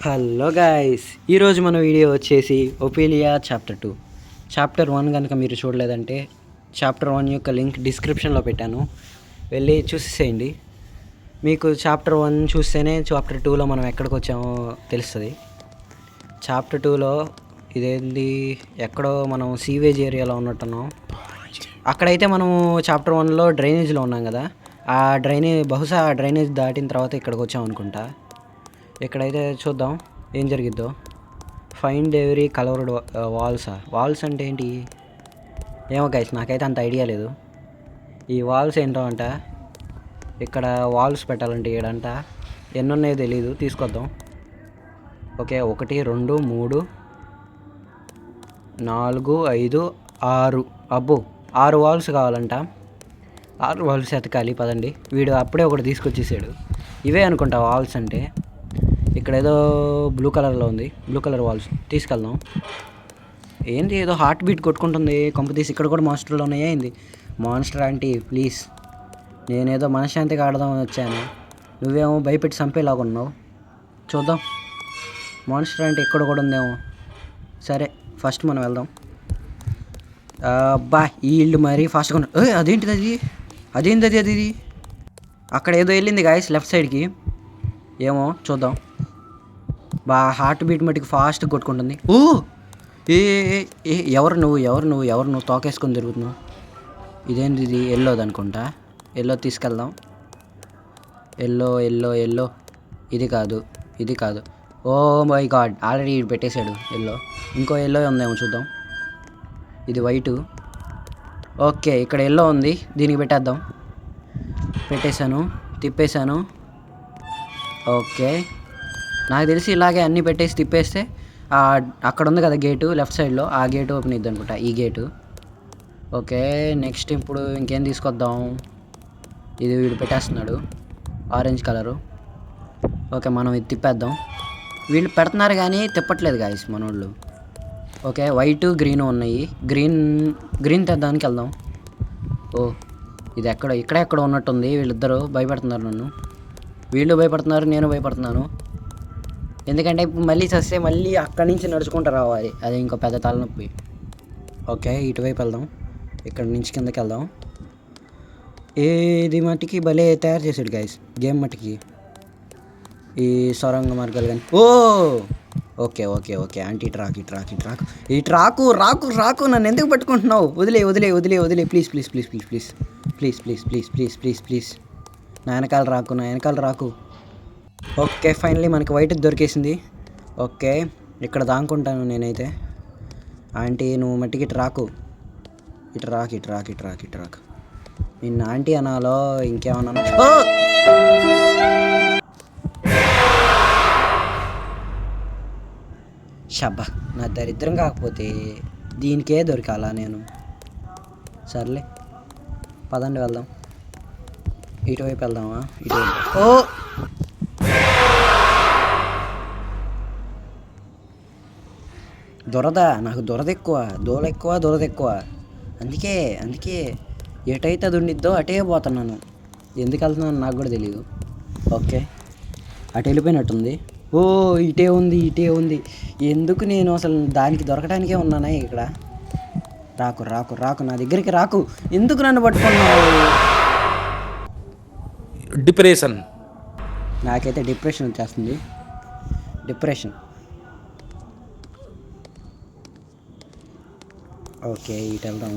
Hello guys, ఈరోజు మన video వచ్చేసి ఒపీలియా చాప్టర్ 2. చాప్టర్ 1 కనుక మీరు చూడలేదంటే చాప్టర్ 1 యొక్క లింక్ డిస్క్రిప్షన్లో పెట్టాను, వెళ్ళి చూసేసేయండి. మీకు చాప్టర్ 1 చూస్తేనే చాప్టర్ 2లో మనం ఎక్కడికి వచ్చామో తెలుస్తుంది. చాప్టర్ 2లో ఇదేంటి, ఎక్కడో మనం సీవేజ్ ఏరియాలో ఉన్నట్టున్నాం. అక్కడైతే మనము చాప్టర్ 1లో డ్రైనేజ్లో ఉన్నాం కదా, బహుశా ఆ డ్రైనేజ్ దాటిన తర్వాత ఇక్కడికి వచ్చాం అనుకుంటా. ఇక్కడైతే చూద్దాం ఏం జరిగిద్దో. ఫైండ్ ఎవరీ కలర్డ్ వాల్స్ అంటే ఏంటి ఏమో గైస్, నాకైతే అంత ఐడియా లేదు. ఈ వాల్స్ ఏంటో అంట, ఇక్కడ వాల్స్ పెట్టాలంటే ఏడంట, ఎన్ని ఉన్నాయో తెలీదు, తీసుకొద్దాం. ఓకే, 1 2 3 4 5 6, అబ్బో 6 వాల్స్ కావాలంట. 6 వాల్స్ ఎతకాలి, పదండి. వీడు అప్పుడే ఒకటి తీసుకొచ్చేసాడు. ఇవే అనుకుంటా వాల్స్ అంటే. ఇక్కడ ఏదో బ్లూ కలర్లో ఉంది, బ్లూ కలర్ వాల్స్ తీసుకెళ్దాం. ఏంటి ఏదో హార్ట్ బీట్ కొట్టుకుంటుంది, కొంప తీసి ఇక్కడ కూడా మాన్స్టర్లో ఉన్నాయా ఏంది? మాన్స్టర్ ఆంటీ ప్లీజ్, నేనేదో మనశ్శాంతిగా ఆడదామని వచ్చాను, నువ్వేమో భయపెట్టి చంపేలాగా ఉన్నావు. చూద్దాం, మాన్స్టర్ ఆంటీ ఇక్కడ కూడా ఉందేమో. సరే, ఫస్ట్ మనం వెళ్దాం. అబ్బా, ఈ ఇల్లు మరీ ఫాస్ట్గా ఉన్నా. అదేంటిది అది అక్కడ ఏదో వెళ్ళింది గాయస్, లెఫ్ట్ సైడ్కి. ఏమో చూద్దాం. హార్ట్ బీట్ మట్టికి ఫాస్ట్గా కొట్టుకుంటుంది. ఎవరు నువ్వు తోకేసుకొని తిరుగుతున్నావు? ఇదేంటి ఇది? ఎల్లోది అనుకుంటా, ఎల్లో తీసుకెళ్దాం. ఎల్లో ఇది కాదు. ఓ మై గాడ్, ఆల్రెడీ పెట్టేశాడు ఎల్లో. ఇంకో ఎల్లో ఉందేమో చూద్దాం. ఇది వైటు. ఓకే, ఇక్కడ ఎల్లో ఉంది, దీనికి పెట్టేద్దాం. పెట్టేశాను, తిప్పేశాను. ఓకే, నాకు తెలిసి ఇలాగే అన్నీ పెట్టేసి తిప్పేస్తే అక్కడ ఉంది కదా గేటు లెఫ్ట్ సైడ్లో, ఆ గేటు ఓపెన్ ఇద్దాం అనుకుంటా, ఈ గేటు. ఓకే, నెక్స్ట్ ఇప్పుడు ఇంకేం తీసుకొద్దాం. ఇది వీడు పెట్టేస్తున్నాడు, ఆరెంజ్ కలరు. ఓకే, మనం ఇది తిప్పేద్దాం. వీళ్ళు పెడుతున్నారు కానీ తిప్పట్లేదు గాయస్ మనోళ్ళు. ఓకే, వైట్ గ్రీన్ ఉన్నాయి, గ్రీన్ తెద్దానికి వెళ్దాం. ఇది ఇక్కడెక్కడ ఉన్నట్టుంది. వీళ్ళిద్దరూ భయపడుతున్నారు నన్ను, వీళ్ళు భయపడుతున్నారు, నేను భయపడుతున్నాను. ఎందుకంటే ఇప్పుడు మళ్ళీ చస్తే మళ్ళీ అక్కడి నుంచి నడుచుకుంటూ రావాలి, అది ఇంకో పెద్ద తలనొప్పి. ఓకే, ఇటువైపు వెళ్దాం, ఇక్కడ నుంచి కిందకి వెళ్దాం. ఏది మట్టికి భలే తయారు చేసాడు గైస్ గేమ్ మట్టికి, ఈ సొరంగ మార్గాలు కానీ. ఓకే అంటే ఈ ట్రాకు నన్ను ఎందుకు పట్టుకుంటున్నావు? వదిలే ప్లీజ్. నా వెనకాల రాకు. ఓకే, ఫైనలీ మనకి వైట్ దొరికేసింది. ఓకే, ఇక్కడ దాక్కుంటాను నేనైతే. ఆంటీ నువ్వు మట్టికి ఇటు రాకు. నిన్ను ఆంటీ అనాలో ఇంకేమన్నా? షబ్బా, నా దరిద్రం కాకపోతే దీనికే దొరికాలా నేను? సర్లే, పదండి వెళ్దాం. ఇటువైపు వెళ్దామా? నాకు దురద ఎక్కువ. అందుకే ఎటైతే అది ఉండిద్దో అటే పోతున్నాను. ఎందుకు వెళ్తున్నాను నాకు కూడా తెలీదు. ఓకే, అటు వెళ్ళిపోయినట్టుంది. ఇటే ఉంది. ఎందుకు నేను అసలు దానికి దొరకడానికే ఉన్నానా ఇక్కడ? రాకు నా దగ్గరికి రాకు. ఎందుకు నన్ను పట్టుకున్నావు? డిప్రెషన్, నాకైతే డిప్రెషన్ వచ్చేస్తుంది. ఓకే, ఇటు వెళ్దాం.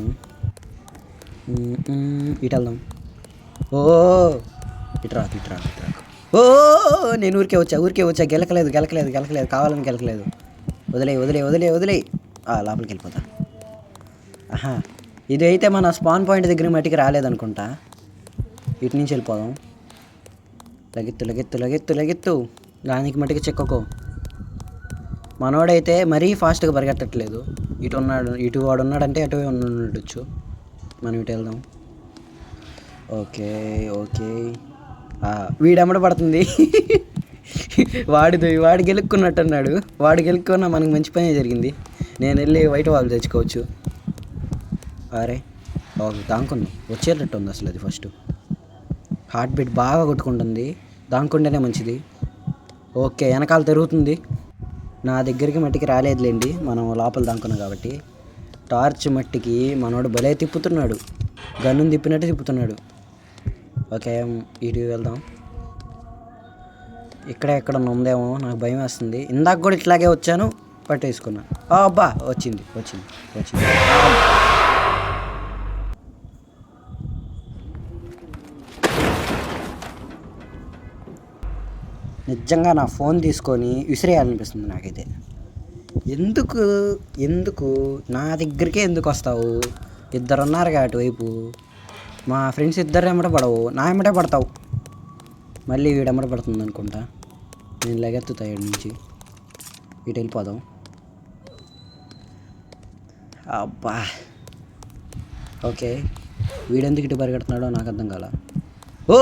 ఇటు రాకు. నేను ఊరికే వచ్చా. గెలకలేదు, కావాలని గెలకలేదు. వదిలే. లోపలికి వెళ్ళిపోతా. ఇది అయితే మన స్పాన్ పాయింట్ దగ్గర మట్టికి రాలేదనుకుంటా. ఇటు నుంచి వెళ్ళిపోదాం. లగెత్తు. దానికి మట్టికి చెక్కకో. మనోడైతే మరీ ఫాస్ట్గా పరిగెట్టట్లేదు. ఇటు వాడు ఉన్నాడంటే అటు ఉండొచ్చు. మనం ఇటు వెళ్దాం. ఓకే, వీడెమ్మడ పడుతుంది. వాడు గెలుక్కున్నట్టున్నాడు. వాడు గెలుక్కున్నా మనకు మంచి పనే జరిగింది. నేను వెళ్ళి వైట్ వాల్ తెచ్చుకోవచ్చు. అరే దాంకున్నాం, వచ్చేటట్టు ఉంది అసలు. అది ఫస్ట్ హార్ట్ బీట్ బాగా కొట్టుకుంటుంది, దాంకుంటేనే మంచిది. ఓకే, వెనకాల తిరుగుతుంది. నా దగ్గరికి మట్టికి రాలేదులేండి, మనం లోపల దాక్కున్నాం కాబట్టి. టార్చ్ మట్టికి మనోడు భలే తిప్పుతున్నాడు, గన్నుని తిప్పినట్టు తిప్పుతున్నాడు. ఓకే, ఇటు వెళ్దాం. ఇక్కడ ఎక్కడ ఉందేమో నాకు భయం వేస్తుంది. ఇందాక కూడా ఇట్లాగే వచ్చాను, పట్టేసుకున్నా. అబ్బా, వచ్చింది. నిజంగా నా ఫోన్ తీసుకొని విసిరేయాలనిపిస్తుంది నాకైతే. ఎందుకు నా దగ్గరికే ఎందుకు వస్తావు? ఇద్దరు ఉన్నారుగా అటువైపు, మా ఫ్రెండ్స్ ఇద్దరు ఎమ్మట పడవు, నా ఎమ్మటే పడతావు. మళ్ళీ వీడెమ్మట పడుతుంది అనుకుంటా. నేను లెగెత్తుతా ఇక్కడి నుంచి, ఇటు వెళ్ళిపోదాం. అబ్బా, ఓకే. వీడెందుకు ఇటు పరిగెడుతున్నాడో నాకు అర్థం కాల. ఓ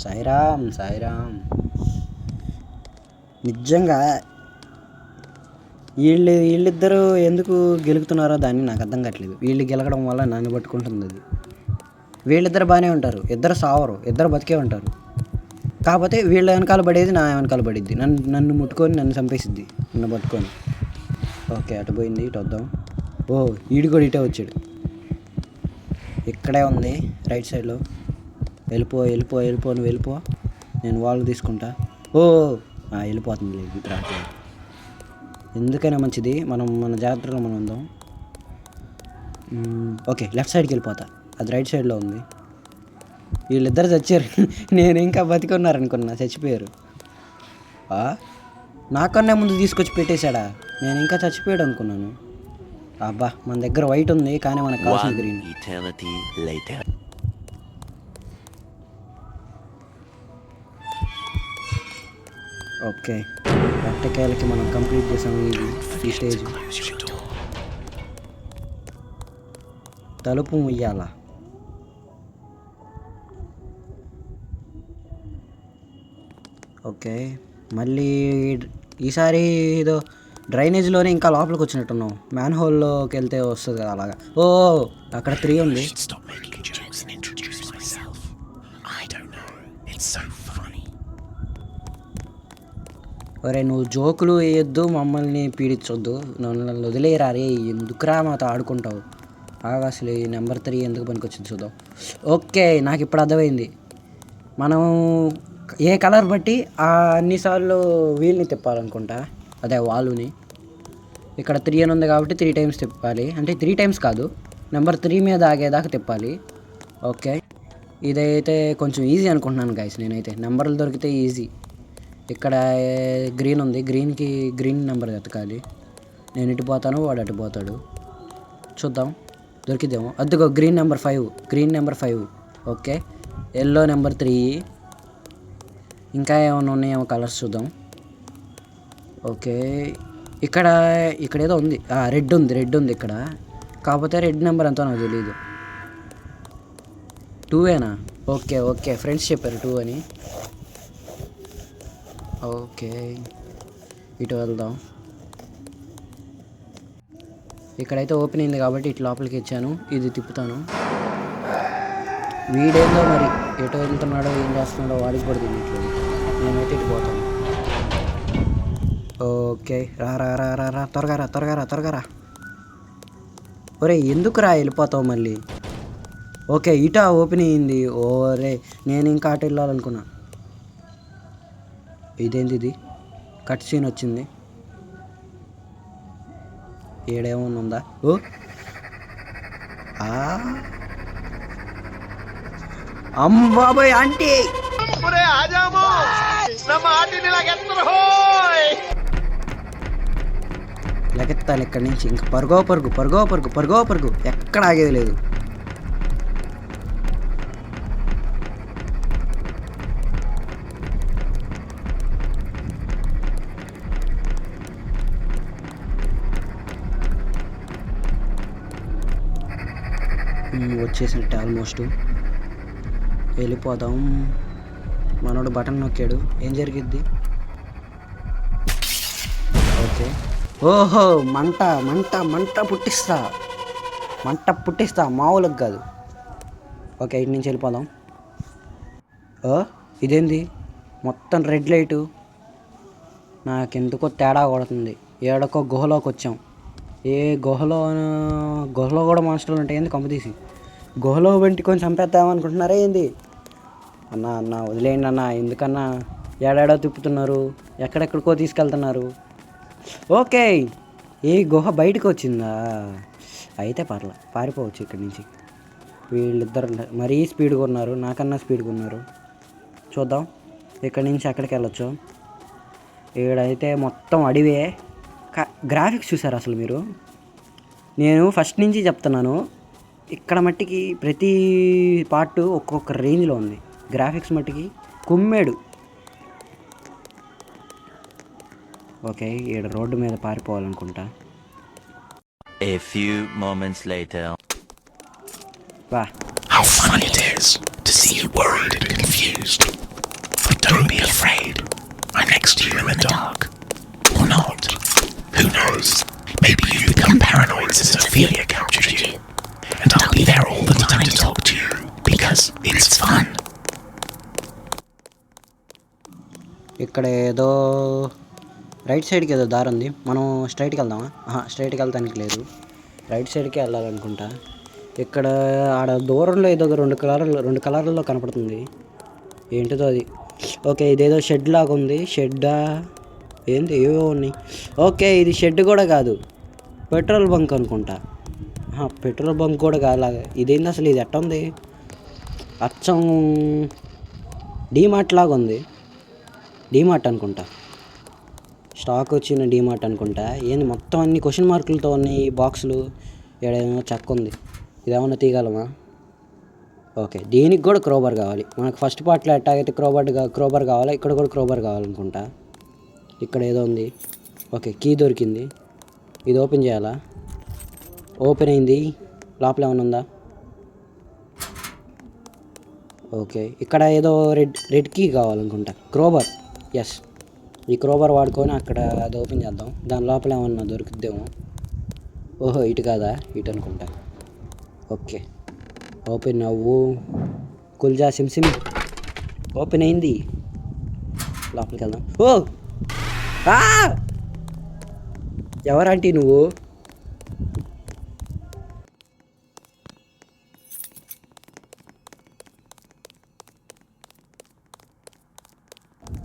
సాయిరామ్. నిజంగా వీళ్ళిద్దరూ ఎందుకు గెలుగుతున్నారో దాన్ని నాకు అర్థం కావట్లేదు. వీళ్ళు గెలగడం వల్ల నన్ను పట్టుకుంటుంది అది. వీళ్ళిద్దరు బాగానే ఉంటారు, ఇద్దరు సావరు, ఇద్దరు బతికే ఉంటారు. కాకపోతే వీళ్ళ వెనకాల పడేది నా వెనకాల పడిద్ది, నన్ను ముట్టుకొని నన్ను చంపేసిద్ది, నన్ను పట్టుకొని. ఓకే, అటు పోయింది, ఇటు వద్దాం. ఓ, ఈడు కూడా ఇటే వచ్చాడు. ఇక్కడే ఉంది రైట్ సైడ్లో. వెళ్ళిపో, నువ్వు వెళ్ళిపో, నేను వాళ్ళు తీసుకుంటా. ఓ, వెళ్ళిపోతుంది లేదు, రావట్లేదు. ఎందుకైనా మంచిది, మన జాగ్రత్తలో మనం ఉందాం. ఓకే, లెఫ్ట్ సైడ్కి వెళ్ళిపోతా, అది రైట్ సైడ్లో ఉంది. వీళ్ళిద్దరు చచ్చారు, నేను ఇంకా బతికున్నారనుకున్నా, చచ్చిపోయారు. నాకన్నా ముందు తీసుకొచ్చి పెట్టేశాడా? నేను ఇంకా చచ్చిపోయాడు అనుకున్నాను. అబ్బా, మన దగ్గర వైట్ ఉంది కానీ మనకు కావాల్సిన గ్రీన్. ఓకే, ఎట్టకేలకి మనం కంప్లీట్ చేసాము ఈ స్టేజ్. తలుపు ముయ్యాలా? ఓకే, మళ్ళీ ఈసారి ఏదో డ్రైనేజ్లోనే ఇంకా లోపలికి వచ్చినట్టున్నాం. మ్యాన్ హోల్లోకి వెళ్తే వస్తుంది కదా అలాగా. ఓ, అక్కడ 3 ఉంది. ఒరే, నువ్వు జోకులు వేయొద్దు, మమ్మల్ని పీడించొద్దు, నన్ను వదిలేరా రే. ఎందుకురా మాతో ఆడుకుంటావు? అసలు ఈ నెంబర్ 3 ఎందుకు పనికొచ్చింది చూద్దాం. ఓకే, నాకు ఇప్పుడు అర్థమైంది. మనం ఏ కలర్ బట్టి అన్నిసార్లు వీల్ని తిప్పాలనుకుంటా, అదే వాలుని. ఇక్కడ 3 అని ఉంది కాబట్టి 3 టైమ్స్ తిప్పాలి. అంటే 3 టైమ్స్ కాదు, నెంబర్ 3 మీద ఆగేదాకా తిప్పాలి. ఓకే, ఇదైతే కొంచెం ఈజీ అనుకుంటున్నాను గైస్. నేనైతే నెంబర్లు దొరికితే ఈజీ. ఇక్కడ గ్రీన్ ఉంది, గ్రీన్ నెంబర్ వెతకాలి. నేను ఇటు పోతాను, వాడు అటు పోతాడు. చూద్దాం దొరికిద్దేమో. అదిగో green number 5. Okay, yellow number 3. ఇంకా ఏమైనా ఉన్నాయేమో కలర్స్ చూద్దాం. ఓకే, ఇక్కడ ఏదో ఉంది, రెడ్ ఉంది ఇక్కడ. కాకపోతే రెడ్ నెంబర్ ఎంతో నాకు తెలీదు. 2ఏనా? ఓకే, ఫ్రెండ్స్ చెప్పారు 2 అని. ఓకే, ఇటు వెళ్దాం. ఇక్కడైతే ఓపెన్ అయింది కాబట్టి ఇటు లోపలికి ఇచ్చాను. ఇది తిప్పుతాను. వీడేందో మరి ఎటు వెళ్తున్నాడో ఏం చేస్తున్నాడో వాడికి కూడా తెలియట్లేదు. నేనైతే ఇటు పోతాను. ఓకే, రా, త్వరగా రా. ఒరే, ఎందుకురా వెళ్ళిపోతావు మళ్ళీ? ఓకే, ఇటా ఓపెన్ అయ్యింది. ఓరే, నేను ఇంకా అటు వెళ్ళాలనుకున్నా. ఇదేంటి, ఇది కట్ సీన్ వచ్చింది. ఏడేమన్నా ఉందా? ఓ, అమ్మాబాయ్ ఆంటీ, లెగెత్తాలి ఇక్కడి నుంచి. ఇంకా పరుగో, ఎక్కడ ఆగేది లేదు. వచ్చేసినట్టు ఆల్మోస్ట్. వెళ్ళిపోదాం. మనోడు బటన్ నొక్కాడు, ఏం జరిగిద్ది? ఓకే, ఓహో, మంట పుట్టిస్తా, మామూలుగా కాదు. ఓకే, ఇటు నుంచి వెళ్ళిపోదాం. ఇదేంది? మొత్తం రెడ్ లైటు. నాకెందుకో తేడా కొడుతుంది. ఏడకో గుహలోకి వచ్చాం. ఏ గుహలో కూడా మాస్టర్లు ఉంటాయి ఏంది కంపతీసి? గుహలో పెట్టుకొని చంపేద్దామనుకుంటున్నారా ఏంది? అన్న వదిలేయండి అన్న. ఎందుకన్నా ఏడాడో తిప్పుతున్నారు, ఎక్కడెక్కడికో తీసుకెళ్తున్నారు. ఓకే, ఏ గుహ బయటకు వచ్చిందా? అయితే పారిపోవచ్చు ఇక్కడి నుంచి. వీళ్ళిద్దరు మరీ స్పీడ్గా ఉన్నారు, నాకన్నా స్పీడ్గా ఉన్నారు. చూద్దాం ఇక్కడి నుంచి ఎక్కడికి వెళ్ళొచ్చు. ఈడైతే మొత్తం అడివే. గ్రాఫిక్స్ చూసారు అసలు మీరు? నేను ఫస్ట్ నుంచి చెప్తున్నాను, ఇక్కడ మట్టికి ప్రతి పార్ట్ ఒక్కొక్క రేంజ్లో ఉంది. గ్రాఫిక్స్ మట్టికి కుమ్మేడు. ఓకే, ఈడ రోడ్డు మీద పారిపోవాలనుకుంటా. A few moments later. వా, How funny it is to see you worried and confused. But don't be afraid. I'm next to you in the dark. Or not. Who knows? Maybe you've become paranoid since Ophelia captured you. And I'll be there all the time to talk to you. Because it's fun. ఇక్కడ ఏదో right సైడ్కి ఏదో దారి ఉంది. మనం స్ట్రైట్కి వెళ్దామా? స్ట్రైట్కి వెళ్తానికి లేదు, right సైడ్కి వెళ్ళాలనుకుంటా. ఇక్కడ ఆడ దూరంలో ఏదో రెండు కలర్లలో కనపడుతుంది. ఏంటిదో అది. ఓకే, ఇదేదో షెడ్ లాగా ఉంది. షెడ్డా ఏంది? ఏవో ఉన్నాయి. ఓకే, ఇది షెడ్ కూడా కాదు, పెట్రోల్ బంక్ అనుకుంటా. పెట్రోల్ బంక్ కూడా కాలాగా. ఇదేంది అసలు? ఇది ఎట్ట ఉంది? అచ్చం డీమార్ట్ లాగా ఉంది. డీమార్ట్ అనుకుంటా, స్టాక్ వచ్చిన డీమార్ట్ అనుకుంటా. ఏంది మొత్తం అన్ని క్వశ్చన్ మార్కులతో ఉన్నాయి ఈ బాక్సులు. ఏడేమో చెక్క ఉంది. ఇదేమన్నా తీయగలమా? ఓకే, దీనికి కూడా క్రోబర్ కావాలి. మనకు ఫస్ట్ పార్ట్లో ఎట్టాగైతే క్రోబర్ కావాలా, ఇక్కడ కూడా క్రోబర్ కావాలనుకుంటా. ఇక్కడ ఏదో ఉంది. ఓకే, కీ దొరికింది. ఇది ఓపెన్ చేయాలా? ఓపెన్ అయింది. లోపల ఏమైనా ఉందా? ఓకే, ఇక్కడ ఏదో రెడ్ కీ కావాలనుకుంటా. క్రోబర్. ఎస్, ఈ క్రోబర్ వాడుకొని అక్కడ అది ఓపెన్ చేద్దాం. దాని లోపల ఏమన్నా దొరుకుద్దేమో. ఓహో, ఇటు కాదా? ఇటు అనుకుంటా. ఓకే, ఓపెన్ అవ్వు. కుల్జా సిమ్ ఓపెన్ అయింది. లోపలికి వెళ్దాం. ఓ ఎవరంటీ నువ్వు?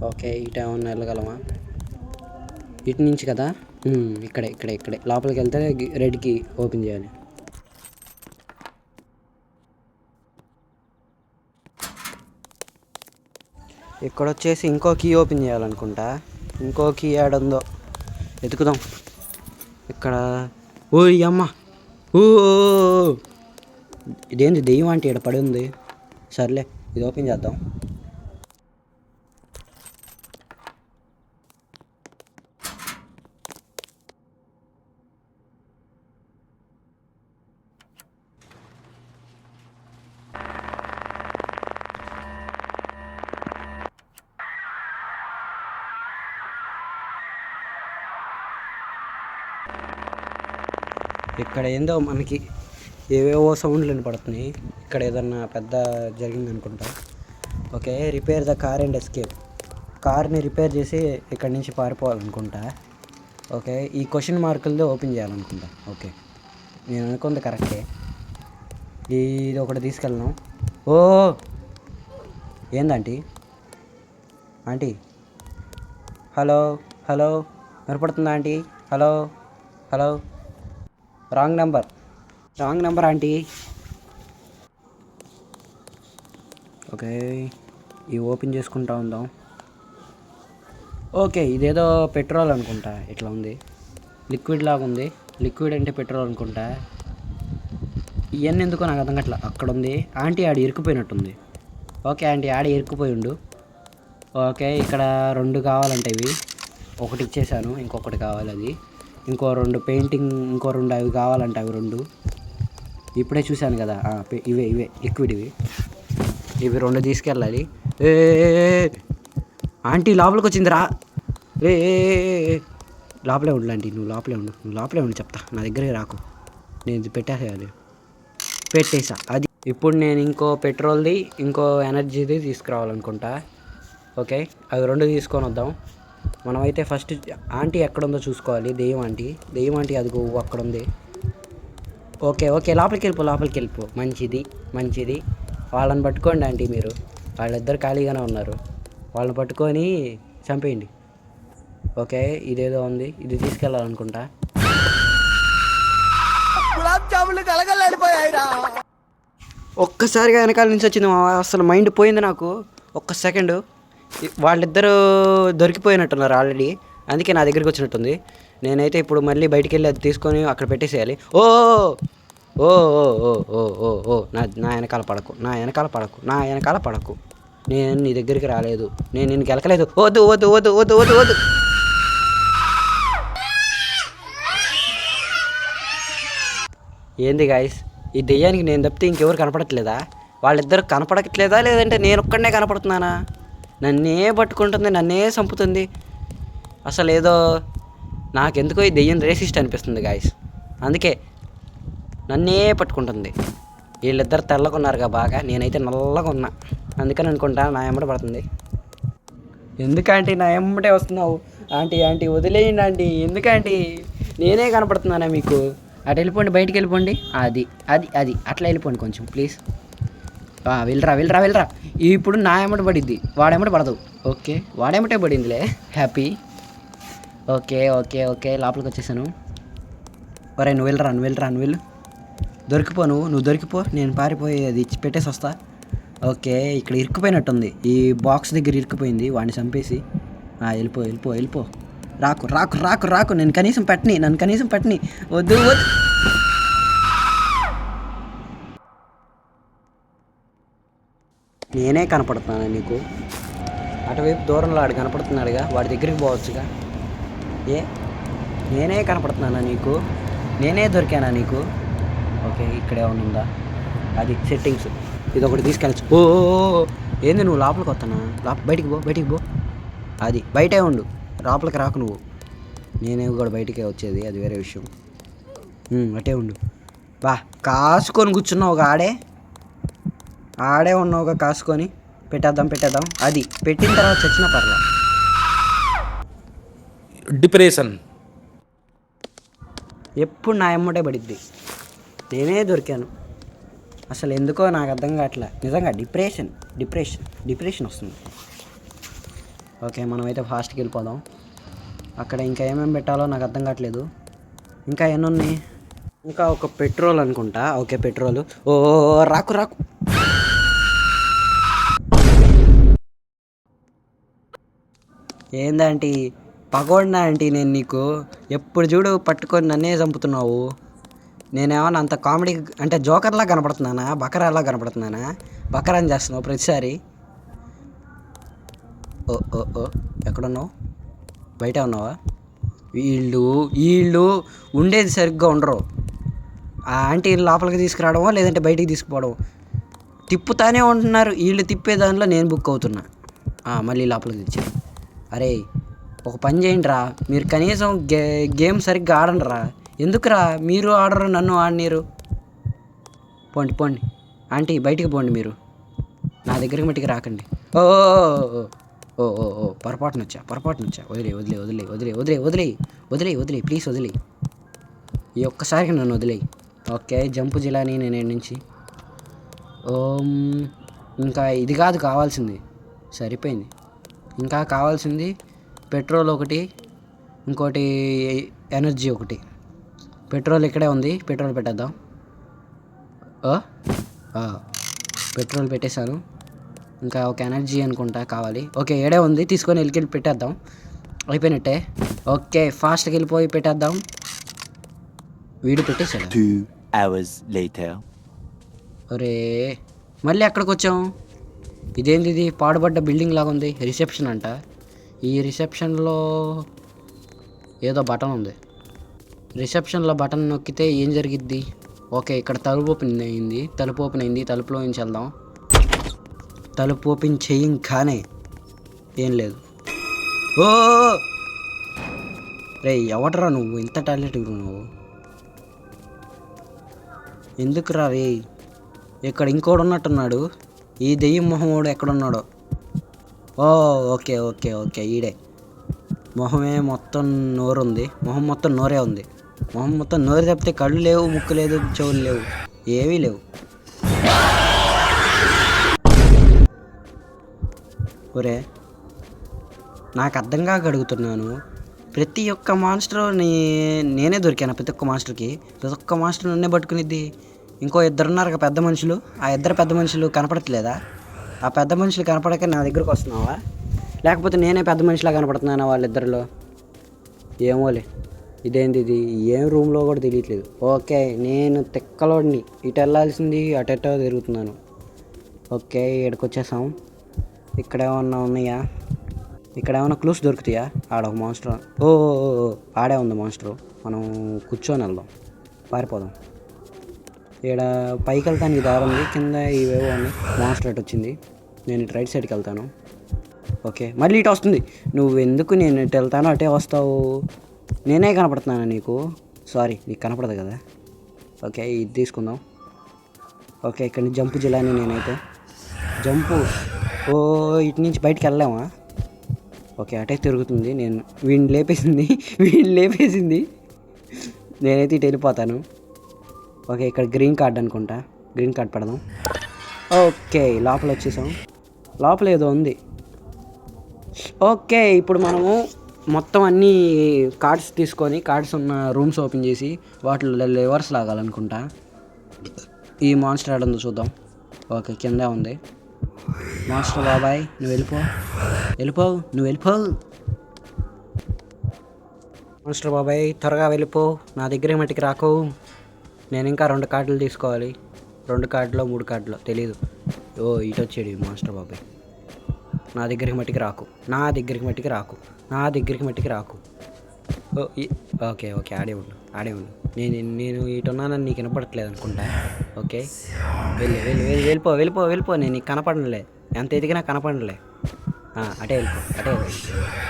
ఓకే, ఇటు ఏమన్నా వెళ్ళగలమా? ఇటు నుంచి కదా? ఇక్కడే లోపలికి వెళ్తే రెడ్కి ఓపెన్ చేయాలి. ఇక్కడ వచ్చేసి ఇంకో కీ ఓపెన్ చేయాలనుకుంటా. ఇంకో కీ ఏడుందో వెతుకుదాం. ఇక్కడ ఓ అమ్మ, ఓ ఇదేంది? దెయ్యం అంటే ఇక్కడ పడి ఉంది. సర్లే, ఇది ఓపెన్ చేద్దాం. ఇక్కడ ఏందో మనకి ఏవేవో సౌండ్లు వినపడుతున్నాయి. ఇక్కడ ఏదన్నా పెద్ద జరిగింది అనుకుంటా. Okay, repair the car and escape. కార్ని రిపేర్ చేసి ఇక్కడి నుంచి పారిపోవాలనుకుంటా. ఓకే, ఈ క్వశ్చన్ మార్కులతో ఓపెన్ చేయాలనుకుంటా. ఓకే, నేను అనుకుంది కరెక్టే. ఇది ఒకటి తీసుకెళ్ళను. ఓ ఏందంటీ? ఆంటీ, హలో వినపడుతుందా aunty? Hello wrong number aunty. Okay, ఇవి ఓపెన్ చేసుకుంటా ఉందాం. ఓకే, ఇదేదో పెట్రోల్ అనుకుంటా. ఇట్లా ఉంది, లిక్విడ్ లాగా ఉంది. లిక్విడ్ అంటే పెట్రోల్ అనుకుంటా. ఇవన్నీ ఎందుకో నాకు అర్థం కావట్లా. అక్కడ ఉంది ఆంటీ, ఆడ ఇరుక్కుపోయినట్టుంది. ఓకే ఆంటీ, ఆడ ఇరుక్కుపోయి ఉండు. ఓకే, ఇక్కడ 2 కావాలంటే ఇవి ఒకటి ఇచ్చేసాను, ఇంకొకటి కావాలి. అది ఇంకో 2 పెయింటింగ్, ఇంకో 2 అవి కావాలంటే అవి 2 ఇప్పుడే చూశాను కదా. ఇవే లిక్విడ్ ఇవి 2 తీసుకెళ్ళాలి. ఏ ఆంటీ లోపలికి వచ్చింది రా. ఏ లోపలే ఉండు ఆంటీ, నువ్వు లోపలే ఉండు చెప్తా. నా దగ్గరే రాకు, నేను పెట్టేసా. అది ఇప్పుడు నేను ఇంకో పెట్రోల్ది, ఇంకో ఎనర్జీది తీసుకురావాలనుకుంటా. ఓకే, అవి 2 తీసుకొని వద్దాం. మనమైతే ఫస్ట్ ఆంటీ ఎక్కడుందో చూసుకోవాలి. దెయ్యం ఆంటీ అదిగో అక్కడ ఉంది. ఓకే ఓకే, లోపలికి వెళ్ళిపో. మంచిది. వాళ్ళని పట్టుకోండి ఆంటీ, మీరు వాళ్ళిద్దరు ఖాళీగానే ఉన్నారు. వాళ్ళని పట్టుకొని చంపేయండి. ఓకే, ఇదేదో ఉంది, ఇది తీసుకెళ్ళాలనుకుంటా. ఒక్కసారిగా వెనకాల నుంచి వచ్చింది అసలు మైండ్ పోయింది నాకు. ఒక్క సెకండ్, వాళ్ళిద్దరూ దొరికిపోయినట్టున్నారు ఆల్రెడీ, అందుకే నా దగ్గరికి వచ్చినట్టుంది. నేనైతే ఇప్పుడు మళ్ళీ బయటికి వెళ్ళి అది తీసుకొని అక్కడ పెట్టేసేయాలి. ఓ ఓ ఓ ఓ ఓ ఓ ఓ నా వెనకాల పడకు. నేను నీ దగ్గరికి రాలేదు, నేను నిన్ను గెలకలేదు. వద్దు. ఏంది గాయస్, ఈ దెయ్యానికి నేను తప్పితే ఇంకెవరు కనపడట్లేదా? వాళ్ళిద్దరు కనపడట్లేదా, లేదంటే నేను ఒక్కడనే కనపడుతున్నానా? నన్నే పట్టుకుంటుంది, నన్నే చంపుతుంది. అసలు ఏదో నాకెందుకో ఈ దెయ్యం రేసిస్ట్ అనిపిస్తుంది గాయస్. అందుకే నన్నే పట్టుకుంటుంది. వీళ్ళిద్దరు తెల్లగా ఉన్నారుగా బాగా, నేనైతే నల్లగా ఉన్నా, అందుకని అనుకుంటా నా ఎమ్మట పడుతుంది. ఎందుకంటే నా ఎమ్మటే వస్తున్నావు ఆంటీ? వదిలేయండి ఆంటీ, ఎందుకంటే నేనే కనపడుతున్నానా మీకు? అటు వెళ్ళిపోండి, బయటికి వెళ్ళిపోండి. అది అట్లా వెళ్ళిపోండి కొంచెం ప్లీజ్. వెళ్ళరా. ఇప్పుడు నా ఎమ్మట పడిద్ది, వాడెమ్మట పడదు. ఓకే, వాడెమ్మటే పడిందిలే, హ్యాపీ. ఓకే, లోపలికి వచ్చేసాను. ఒరే నువ్వు వెళ్ళు. నువ్వు దొరికిపో, నేను పారిపోయి అది ఇచ్చి పెట్టేసి వస్తా. ఓకే, ఇక్కడ ఇరుక్కుపోయినట్టుంది, ఈ బాక్స్ దగ్గర ఇరుక్కుపోయింది. వాడిని చంపేసి వెళ్ళిపో. రాకు. నన్ను కనీసం పెట్టని. వద్దు. నేనే కనపడుతున్నానా నీకు? అటువైపు దూరంలో ఆడు కనపడుతున్నాడుగా, వాడి దగ్గరికి పోవచ్చుగా. నేనే కనపడుతున్నానా నీకు? నేనే దొరికానా నీకు? ఓకే, ఇక్కడే ఉందా అది సెట్టింగ్స్, ఇది ఒకటి తీసుకెళ్ళచ్చు. ఓ ఏంది నువ్వు లోపలికి వస్తానా? బయటికి పో. అది బయటే ఉండు, లోపలికి రాకు నువ్వు. నేనే కూడా బయటికే వచ్చేది, అది వేరే విషయం. అటే ఉండు. కాసుకొని కూర్చున్నావు ఒక ఆడే ఉన్నావుగా, కాసుకొని. పెట్టేద్దాం. అది పెట్టిన తర్వాత చచ్చిన పర్లా. డిప్రెషన్ ఎప్పుడు నా ఎమ్మటే పడిద్ది, నేనే దొరికాను. అసలు ఎందుకో నాకు అర్థం కావట్లే నిజంగా. డిప్రెషన్ వస్తుంది. ఓకే, మనమైతే ఫాస్ట్కి వెళ్ళిపోదాం. అక్కడ ఇంకా ఏమేమి పెట్టాలో నాకు అర్థం కావట్లేదు. ఇంకా ఎన్ని ఉన్నాయి? ఇంకా ఒక పెట్రోల్ అనుకుంటా. Okay, petrol. ఓ రాకు. ఏందంటీ పగోడినా ఆంటీ? నేను నీకు ఎప్పుడు చూడు పట్టుకొని నన్నే చంపుతున్నావు. నేనేమన్నా అంత కామెడీ అంటే జోకర్లా కనపడుతున్నానా? బకరాలా కనపడుతున్నానా? బకరాని చేస్తున్నావు ప్రతిసారి. ఓ ఎక్కడున్నావు? బయట ఉన్నావా? వీళ్ళు ఉండేది సరిగ్గా ఉండరు. ఆ ఆంటీ లోపలికి తీసుకురావడమో లేదంటే బయటికి తీసుకుపోవడం, తిప్పుతానే ఉంటున్నారు. వీళ్ళు తిప్పే దానిలో నేను బుక్ అవుతున్నా. మళ్ళీ లోపలికి తెచ్చారు. అరే ఒక పని చేయండి రా, మీరు కనీసం గేమ్ సరిగ్గా ఆడండి రా. ఎందుకురా మీరు ఆడరు, నన్ను ఆడనీరు? పోండి ఆంటీ, బయటికి పోండి. మీరు నా దగ్గరికి మట్టికి రాకండి. ఓ పొరపాటున వచ్చా. వదిలే ప్లీజ్, వదిలే. ఈ ఒక్కసారికి నన్ను వదిలేయి. ఓకే, జంపు జిలాని నేను నుంచి. ఇంకా ఇది కాదు కావాల్సింది, సరిపోయింది. ఇంకా కావాల్సింది పెట్రోల్ ఒకటి, ఇంకోటి ఎనర్జీ ఒకటి. పెట్రోల్ ఇక్కడే ఉంది, పెట్రోల్ పెట్టేద్దాం. పెట్రోల్ పెట్టేశాను. ఇంకా ఒక ఎనర్జీ అనుకుంటా కావాలి. ఓకే, ఏడే ఉంది, తీసుకొని వెళ్ళి పెట్టేద్దాం. అయిపోయినట్టే. ఓకే, ఫాస్ట్గా వెళ్ళిపోయి పెట్టేద్దాం. వీడు పెట్టేశాడు. 2 hours later. ఒరే మళ్ళీ ఎక్కడికి వచ్చాం? ఇదేంది, ఇది పాడుబడ్డ బిల్డింగ్ లాగా ఉంది. రిసెప్షన్ అంట. ఈ రిసెప్షన్లో ఏదో బటన్ ఉంది. రిసెప్షన్లో బటన్ నొక్కితే ఏం జరిగిద్ది? ఓకే, ఇక్కడ తలుపు ఓపెన్ అయింది. తలుపులో నుంచి వెళ్దాం. తలుపు ఓపెన్ చేయంగానే ఏం లేదు. ఓ రే ఎవడరా నువ్వు? ఇంత టాలెంట్గా నువ్వు ఎందుకురా రే? ఇక్కడ ఇంకోడు ఉన్నట్టున్నాడు. ఈ దెయ్యం మొహమోడు ఎక్కడున్నాడో. ఓ ఓకే ఓకే ఓకే ఈడే మొహమే మొత్తం నోరు ఉంది. మొహం మొత్తం నోరే ఉంది. మొహం మొత్తం నోరు తప్పితే కళ్ళు లేవు, ముక్కు లేదు, చెవులు లేవు, ఏవీ లేవు. ఒరే నాకు అర్థం కాక అడుగుతున్నాను, ప్రతి ఒక్క మాస్టర్ నేనే దొరికాను. ప్రతి ఒక్క మాస్టర్కి ప్రతి ఒక్క మాస్టర్ నన్నే పట్టుకునిద్ది. ఇంకో ఇద్దరు ఉన్నారు పెద్ద మనుషులు, ఆ ఇద్దరు పెద్ద మనుషులు కనపడట్లేదా? ఆ పెద్ద మనుషులు కనపడక నా దగ్గరకు వస్తున్నావా, లేకపోతే నేనే పెద్ద మనిషిలా కనపడుతున్నానా వాళ్ళిద్దరిలో? ఏమోలే. ఇదేంటి ఇది? ఏం రూమ్లో కూడా తెలియట్లేదు. ఓకే నేను తిక్కలోడిని, ఇటు వెళ్ళాల్సింది అటెటో తిరుగుతున్నాను. ఓకే ఇక్కడికి వచ్చేసాం. ఇక్కడ ఏమన్నా ఉన్నాయా? ఇక్కడ ఏమైనా క్లూస్ దొరుకుతాయా? ఆడ ఒక మాన్స్టర్. ఓ ఆడే ఉంది మాన్స్టర్. మనం కూర్చొని వెళ్దాం, పారిపోదాం. ఇక్కడ పైకి వెళ్తానికి దారి ఉంది, కింద ఇవేవో ఉన్నాయి. మాన్స్టర్ అటు వచ్చింది, నేను ఇటు రైట్ సైడ్కి వెళ్తాను. ఓకే మళ్ళీ ఇటు వస్తుంది. నువ్వు ఎందుకు నేను ఇటు వెళ్తాను అటే వస్తావు? నేనే కనపడుతున్నాను నీకు? సారీ నీకు కనపడదు కదా. ఓకే ఇది తీసుకుందాం. ఓకే ఇక్కడ నుంచి జంపు జిల్లాని నేనైతే జంపు. ఓ ఇటు నుంచి బయటికి వెళ్ళామా? ఓకే అటే తిరుగుతుంది. నేను వీడిని లేపేసింది. నేనైతే ఇటు వెళ్ళిపోతాను. ఓకే ఇక్కడ గ్రీన్ కార్డ్ అనుకుంటా, గ్రీన్ కార్డ్ పెడదాం. ఓకే లోపల వచ్చేసాం. లోపల ఏదో ఉంది. ఓకే ఇప్పుడు మనము మొత్తం అన్నీ కార్డ్స్ తీసుకొని కార్డ్స్ ఉన్న రూమ్స్ ఓపెన్ చేసి వాటిలో లెవర్స్ లాగాలనుకుంటా. ఈ మాన్స్టర్ ఆడుందో చూద్దాం. ఓకే కింద ఉంది. మాస్టర్ బాబాయ్ నువ్వు వెళ్ళిపో. మాస్టర్ బాబాయ్ త్వరగా వెళ్ళిపో, నా దగ్గర మట్టికి రాకు. నేను ఇంకా 2 కార్డులు తీసుకోవాలి. 2 కార్డులో 3 కార్డులో తెలీదు. ఓ ఇటు వచ్చేది మాస్టర్ బాబాయ్. నా దగ్గరికి మట్టికి రాకు. ఓకే ఆడే ఉండు. నేను ఇటు ఉన్నానని నీకు వినపడట్లేదు అనుకుంటా. ఓకే వెళ్ళిపో. నేను నీకు కనపడనులే, ఎంత ఎదిగినా కనపడనులే. అటే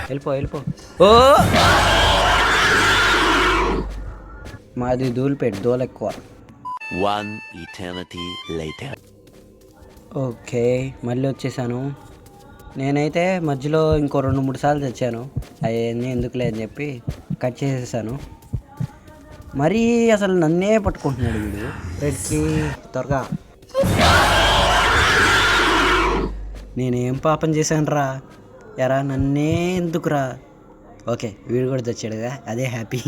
వెళ్ళిపో. ఓ మాది దూలు ఎక్కువ. 1 eternity later. ఓకే మళ్ళీ వచ్చేసాను. నేనైతే మధ్యలో ఇంకో 2-3 సార్లు తెచ్చాను. అవన్నీ ఎందుకులే అని చెప్పి కట్ చేసేసాను. మరీ అసలు నన్నే పట్టుకుంటున్నాడు వీడు. రెడ్కి త్వరగా. నేనేం పాపం చేశాను రా ఎరా, నన్నే ఎందుకురా? ఓకే వీడు కూడా తెచ్చాడుగా, అదే హ్యాపీ.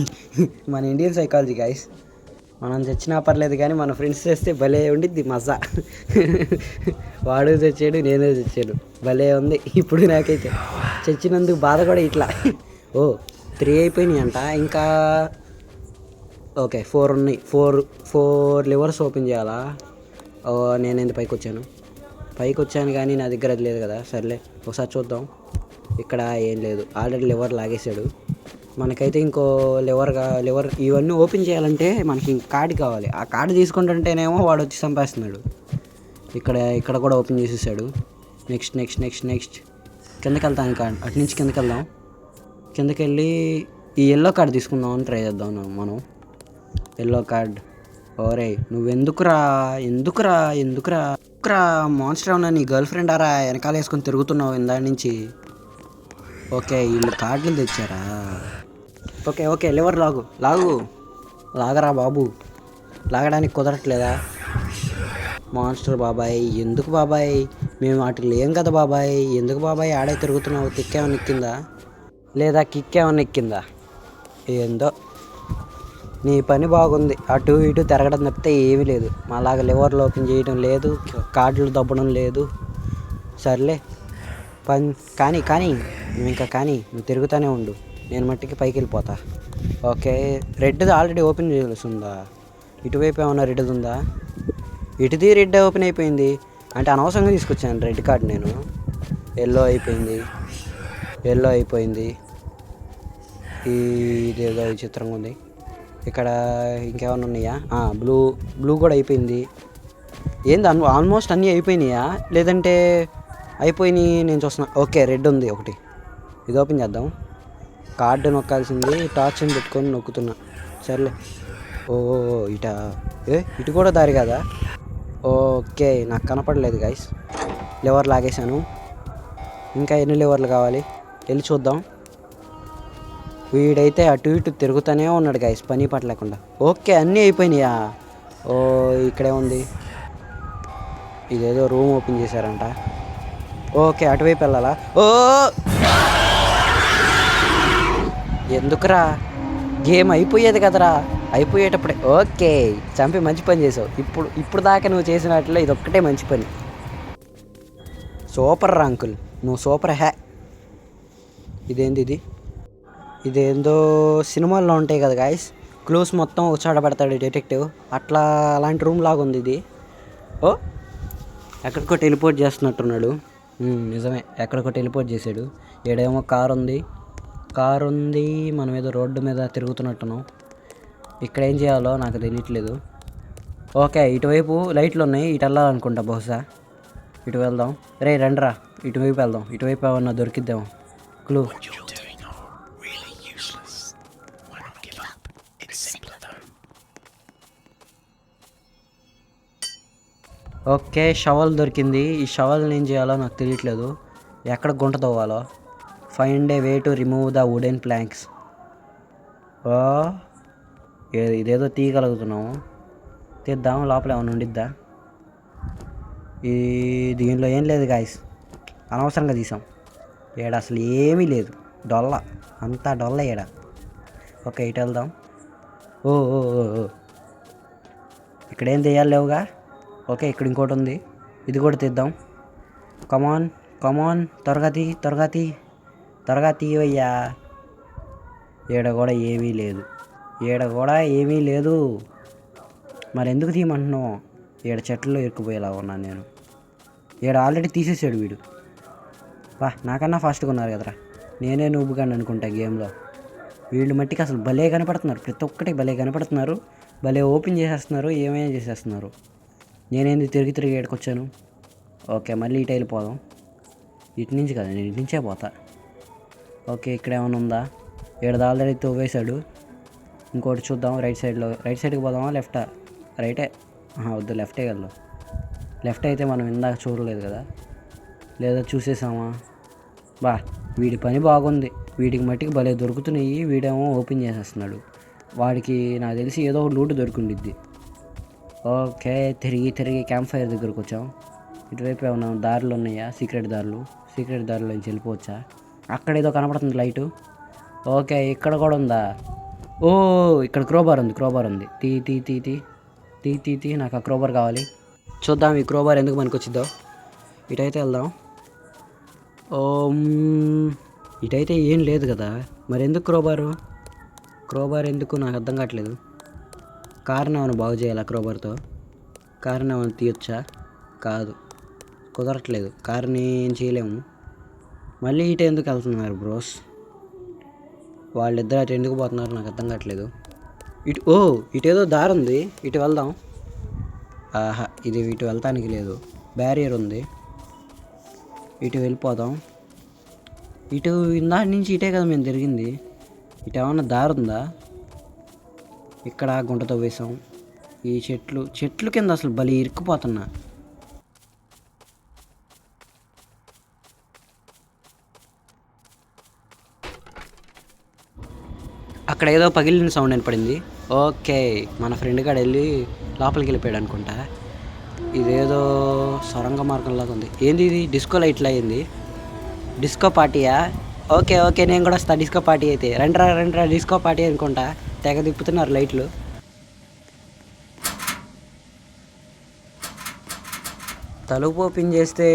మన ఇండియన్ సైకాలజీ గైస్. మనం తెచ్చినా పర్లేదు కానీ మన ఫ్రెండ్స్ చేస్తే భలే ఉండిద్ది మజా. వాడు తెచ్చాడు, నేనే తెచ్చాడు, భలే ఉంది. ఇప్పుడు నాకైతే చచ్చినందుకు బాధ కూడా ఇట్లా. ఓ 3 అయిపోయినాయి అంట, ఇంకా ఓకే 4 ఉన్నాయి. 4 లివర్స్ ఓపెన్ చేయాలా? నేను ఎందుకు పైకి వచ్చాను కానీ నా దగ్గర అది లేదు కదా. సర్లే ఒకసారి చూద్దాం. ఇక్కడ ఏం లేదు, ఆల్రెడీ లివర్ లాగేశాడు. మనకైతే ఇంకో లివర్ ఇవన్నీ ఓపెన్ చేయాలంటే మనకి కార్డు కావాలి. ఆ కార్డు తీసుకుంటుంటేనేమో వాడు వచ్చి చంపేస్తున్నాడు. ఇక్కడ కూడా ఓపెన్ చేసేసాడు. నెక్స్ట్ కిందకి వెళ్తాను. అటు నుంచి కిందకి వెళ్దాం. కిందకి వెళ్ళి ఈ ఎల్లో కార్డు తీసుకుందాం అని ట్రై చేద్దాం మనం. Yellow card. ఓరే నువ్వెందుకురా మాన్స్టర్ ఉన్నా నీ గర్ల్ ఫ్రెండ్ ఆరా వెనకాల వేసుకొని తిరుగుతున్నావు ఇందా నుంచి. ఓకే వీళ్ళు కార్డులు తెచ్చారా? ఓకే లివర్ లాగరా బాబు. లాగడానికి కుదరట్లేదా? మాన్స్టర్ బాబాయ్ ఎందుకు బాబాయ్, మేము వాటికి లేం కదా బాబాయ్, ఎందుకు బాబాయ్ ఆడే తిరుగుతున్నావు? తిక్కేమన్నా ఎక్కిందా లేదా కిక్కేమన్నా ఎక్కిందా? ఏందో నీ పని బాగుంది, అటు ఇటు తిరగడం తప్పితే ఏమీ లేదు. మాలాగా లివర్లు ఓపెన్ చేయడం లేదు, కార్డులు దబ్బడం లేదు. సర్లే కానీ నువ్వు తిరుగుతూనే ఉండు, నేను మట్టికి పైకి వెళ్ళిపోతా. ఓకే రెడ్ది ఆల్రెడీ ఓపెన్ చేయాల్సి ఉందా? ఇటువైపు ఏమన్నా రెడ్ది ఉందా? ఇటుది రెడ్ ఓపెన్ అయిపోయింది అంటే అనవసరంగా తీసుకొచ్చాను రెడ్ కార్డ్ నేను. ఎల్లో అయిపోయింది. ఇదేదో విచిత్రంగా ఉంది. ఇక్కడ ఇంకేమైనా ఉన్నాయా? బ్లూ కూడా అయిపోయింది. ఏంది ఆల్మోస్ట్ అన్నీ అయిపోయినాయా లేదంటే అయిపోయినాయి నేను చూస్తున్నా. ఓకే రెడ్ ఉంది ఒకటి, ఇది ఓపెన్ చేద్దాం. కార్డు నొక్కాల్సింది, టార్చ్ని పెట్టుకొని నొక్కుతున్నా. సర్లే. ఇటు కూడా దారి కదా. ఓకే నాకు కనపడలేదు గైస్, లివర్ లాగేశాను. ఇంకా ఎన్ని లివర్లు కావాలి వెళ్ళి చూద్దాం. వీడైతే అటు ఇటు తిరుగుతూనే ఉన్నాడు గైస్, పని పట్టలేకుండా. ఓకే, అన్నీ అయిపోయినాయా? ఓ ఇక్కడే ఉంది. ఇదేదో రూమ్ ఓపెన్ చేశారంట. ఓకే, అటువైపు వెళ్ళాలా? ఓ ఎందుకురా, గేమ్ అయిపోయేది కదరా, అయిపోయేటప్పుడే. ఓకే, చంపి మంచి పని చేసావు. ఇప్పుడు దాకా నువ్వు చేసినట్లో ఇది ఒక్కటే మంచి పని. సూపర్ రా అంకుల్, నువ్వు సూపర్. ఇదేంది ఇదేందో సినిమాల్లో ఉంటాయి కదా గాయస్, క్లూస్ మొత్తం ఒక చోట పెడతాడు డిటెక్టివ్, అట్లా అలాంటి రూమ్ లాగా ఉంది ఇది. ఓ ఎక్కడికో టెలిపోర్ట్ చేస్తున్నట్టున్నాడు. నిజమే, ఎక్కడికో టెలిపోర్ట్ చేశాడు. ఈడేమో కారు ఉంది, మనం ఏదో రోడ్డు మీద తిరుగుతున్నట్టున్నాం. ఇక్కడ ఏం చేయాలో నాకు తెలియట్లేదు. ఓకే, ఇటువైపు లైట్లు ఉన్నాయి, ఇటు వెళ్ళాలనుకుంటా బహుశా. ఇటు వెళ్దాం. రే రండిరా, ఇటువైపు వెళ్దాం. ఇటువైపు ఏమన్నా దొరికిద్దాం క్లూ. ఓకే, షవల్ దొరికింది. ఈ షవల్ని ఏం చేయాలో నాకు తెలియట్లేదు. ఎక్కడ గుంట తవ్వాలో. Find a way to remove the wooden planks. ఇదేదో తీయగలుగుతున్నాము, తీద్దాం. లోపల ఏమైనా ఉండిద్దా? దీనిలో ఏం లేదు గాయస్, అనవసరంగా తీసాం. ఏడ అసలు ఏమీ లేదు, డొల్ల, అంతా డొల్ల ఏడ. ఓకే, ఇటు వెళ్దాం. ఓ ఇక్కడేం తీయాలి లేవుగా. ఓకే, ఇక్కడ ఇంకోటి ఉంది, ఇది కూడా తీద్దాం. కమాన్ త్వరగా తీయవయ్యా. ఏడ కూడా ఏమీ లేదు. మరి ఎందుకు తీయమంటున్నావు? ఏడ చెట్లలో ఇరుక్కుపోయేలా ఉన్నాను నేను. ఏడ ఆల్రెడీ తీసేసాడు వీడు. నాకన్నా ఫాస్ట్గా ఉన్నారు కదరా, నేనే నూబుగాని అనుకుంటా గేమ్లో. వీళ్ళు మట్టికి అసలు భలే కనపడుతున్నారు, ప్రతి ఒక్కటి భలే కనపడుతున్నారు, భలే ఓపెన్ చేసేస్తున్నారు, ఏమైనా చేసేస్తున్నారు. నేనేంది తిరిగి ఏడుకొచ్చాను. ఓకే, మళ్ళీ ఇటు వెళ్ళిపోదాం. ఇటు నుంచి కదా, నేను ఇటు నుంచే పోతా. ఓకే, ఇక్కడ ఏమైనా ఉందా? ఏడాది ఆల్రెడీ తవ్వేశాడు. ఇంకోటి చూద్దాం. రైట్ సైడ్కి పోదామా, లెఫ్టా? రైటే. వద్దు, లెఫ్టే వెళ్దాం. లెఫ్ట్ అయితే మనం ఇందాక చూడలేదు కదా, లేదా చూసేసామా? వీడి పని బాగుంది, వీడికి మట్టికి భలే దొరుకుతున్నాయి. వీడేమో ఓపెన్ చేసేస్తున్నాడు. వాడికి నాకు తెలిసి ఏదో ఒక లూటు దొరికిండిద్ది. ఓకే, తిరిగి క్యాంప్ ఫైర్ దగ్గరకు వచ్చాం. ఇటువైపు ఏమన్నా దారులు ఉన్నాయా? సీక్రెట్ దారిలో నుంచి వెళ్ళిపోవచ్చా? అక్కడ ఏదో కనపడుతుంది లైటు. ఓకే, ఇక్కడ కూడా ఉందా? ఓ ఇక్కడ క్రోబార్ ఉంది. తీ నాకు ఆ క్రోబార్ కావాలి. చూద్దాం ఈ క్రోబార్ ఎందుకు మనకు వచ్చిద్దాం. ఇటైతే వెళ్దాం. ఇటైతే ఏం లేదు కదా, మరి ఎందుకు క్రోబార్ ఎందుకు నాకు అర్థం కావట్లేదు. కార్ని ఏమైనా బాగు చేయాలా క్రోబార్తో? కార్ని ఏమైనా తీయొచ్చా? కాదు, కుదరట్లేదు. కార్ని ఏం చేయలేము. మళ్ళీ ఇటు ఎందుకు వెళ్తున్నారు బ్రోస్? వాళ్ళిద్దరు అటు ఎందుకు పోతున్నారు నాకు అర్థం కావట్లేదు. ఇటేదో దారి ఉంది, ఇటు వెళ్దాం. ఇది ఇటు వెళ్తానికి లేదు, బ్యారియర్ ఉంది. ఇటు వెళ్ళిపోదాం. ఇటు ఇందాక నుంచి ఇటే కదా మేము తిరిగింది. ఇటు ఏమన్నా దారి ఉందా? ఇక్కడ గుంట తవ్వేసాం. ఈ చెట్లు కింద అసలు భలే ఇరుక్కుపోతున్నా. అక్కడ ఏదో పగిలిన సౌండ్ వినపడింది. ఓకే, మన ఫ్రెండ్ గాడు వెళ్ళి లోపలికి వెళ్ళిపోయాడు అనుకుంటా. ఇదేదో సొరంగ మార్గంలాగా ఉంది. ఏంది ఇది? డిస్కో లైట్లు అయింది. డిస్కో పార్టీయా? ఓకే, నేను కూడా వస్తా డిస్కో పార్టీ అయితే. రండిరా డిస్కో పార్టీ అనుకుంటా. తెగ తిప్పుతున్నారు లైట్లు. తలుపు ఓపెన్ చేస్తే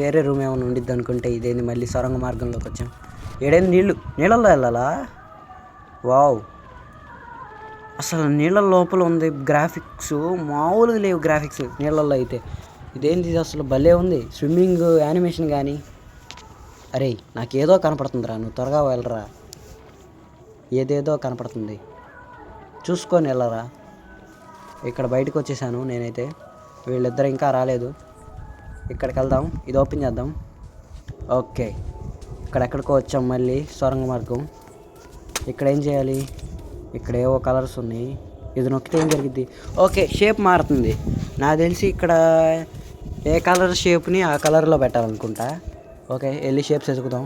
వేరే రూమ్ ఏమైనా ఉండిద్ది అనుకుంటే ఇదేంది మళ్ళీ సొరంగ మార్గంలోకి వచ్చాం. ఏడైంది నీళ్ళల్లో వెళ్ళాలా? వావ్, అసలు నీళ్ళ లోపల ఉంది. గ్రాఫిక్స్ మామూలుగా లేవు గ్రాఫిక్స్ నీళ్ళల్లో అయితే. ఇదేంటి ఇది అసలు భలే ఉంది. స్విమ్మింగ్ యానిమేషన్ కానీ. అరే నాకేదో కనపడుతుందిరా, నువ్వు త్వరగా వెళ్ళరా. ఏదేదో కనపడుతుంది, చూసుకొని వెళ్ళరా. ఇక్కడ బయటకు వచ్చేసాను నేనైతే. వీళ్ళిద్దరు ఇంకా రాలేదు. ఇక్కడికి వెళ్దాం, ఇది ఓపెన్ చేద్దాం. ఓకే, ఇక్కడెక్కడికో వచ్చాం మళ్ళీ సొరంగ మార్గం. ఇక్కడ ఏం చేయాలి? ఇక్కడ ఏవో కలర్స్ ఉన్నాయి. ఇది నొక్కితే ఏం జరిగిద్ది? ఓకే, షేప్ మారుతుంది. నాకు తెలిసి ఇక్కడ ఏ కలర్ షేప్ని ఆ కలర్లో పెట్టాలనుకుంటా. ఓకే వెళ్ళి షేప్స్ వెతుకుతాం.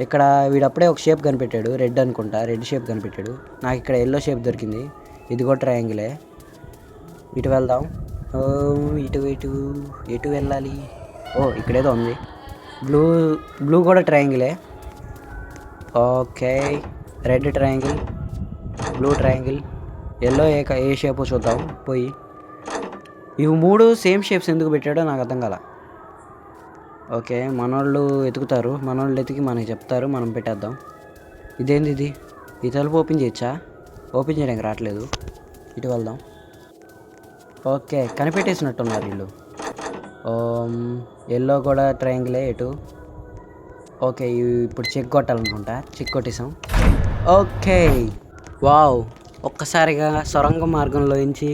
ఇక్కడ వీడప్పుడే ఒక షేప్ కనిపెట్టాడు, రెడ్ అనుకుంటా, రెడ్ షేప్ కనిపెట్టాడు. నాకు ఇక్కడ ఎల్లో షేప్ దొరికింది, ఇది కూడా ట్రయాంగిలే. ఇటు వెళ్దాం. ఎటు వెళ్ళాలి? ఇక్కడేదో ఉంది, బ్లూ కూడా ట్రయాంగిలే. Okay red triangle, blue triangle, yellow ఏ షేపో చూద్దాం పోయి. ఇవి 3 సేమ్ షేప్స్ ఎందుకు పెట్టాడో నాకు అర్థం కాల. ఓకే మనోళ్ళు ఎతుకుతారు, మనోళ్ళు ఎతికి మనకి చెప్తారు, మనం పెట్టేద్దాం. ఇదేంది ఇది? ఈ తలుపు ఓపెన్ చేయొచ్చా? ఓపెన్ చేయడానికి రావట్లేదు. ఇటు వెళ్దాం. ఓకే కనిపెట్టేసినట్టున్నారు వీళ్ళు. ఎల్లో కూడా ట్రయాంగిలే ఎటు. ఓకే ఇప్పుడు చెక్ కొట్టాలనుకుంటా, చెక్ కొట్టేసాం. ఓకే వావ్, ఒక్కసారిగా సొరంగ మార్గంలో నుంచి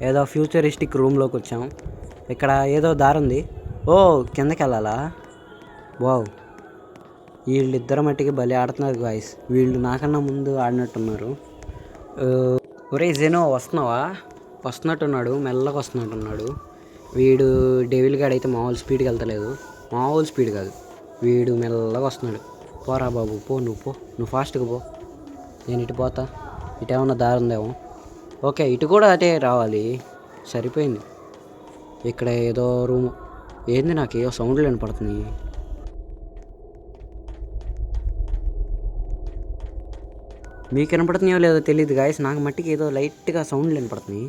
ఏదో ఫ్యూచరిస్టిక్ రూమ్లోకి వచ్చాం. ఇక్కడ ఏదో దారి ఉంది. కిందకి వెళ్ళాలా? వావ్, వీళ్ళిద్దరు మట్టికి భలే ఆడుతున్నారు గాయ్స్. వీళ్ళు నాకన్నా ముందు ఆడినట్టున్నారు. ఒరే జెనో వస్తున్నావా? వస్తున్నట్టున్నాడు, మెల్లగా వస్తున్నట్టున్నాడు. వీడు డెవిల్ గాడ్ అయితే మామూలు స్పీడ్కి వెళ్తలేదు, మామూలు స్పీడ్ కాదు, వీడు మెల్లగా వస్తున్నాడు. పోరా బాబు పో, నువ్వు ఫాస్ట్గా పో, నేను ఇటు పోతా. ఇటు ఏమన్నా దారి ఉందేమో. ఓకే ఇటు కూడా అటే రావాలి, సరిపోయింది. ఇక్కడ ఏదో రూమ్, ఏంది నాకు ఏదో సౌండ్లు వినపడుతున్నాయి. మీకు వినపడుతున్నాయో లేదో తెలియదు గాయస్, నాకు మట్టికి ఏదో లైట్గా సౌండ్లు వినపడుతున్నాయి,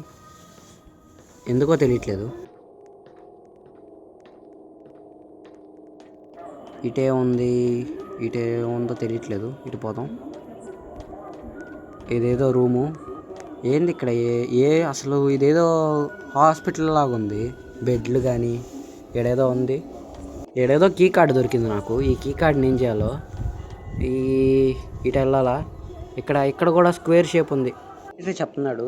ఎందుకో తెలియట్లేదు. ఇటే ఉంది, ఇటే ఉందో తెలియట్లేదు, ఇటు పోదాం. ఇదేదో రూము, ఏంది ఇక్కడ అసలు ఇదేదో హాస్పిటల్ లాగా ఉంది. బెడ్లు కానీ ఏడేదో ఉంది. ఏడేదో కీ కార్డు దొరికింది నాకు. ఈ కీ కార్డుని ఏం చేయాలో, ఇటు వెళ్ళాలా? ఇక్కడ కూడా స్క్వేర్ షేప్ ఉంది అయితే చెప్తున్నాడు.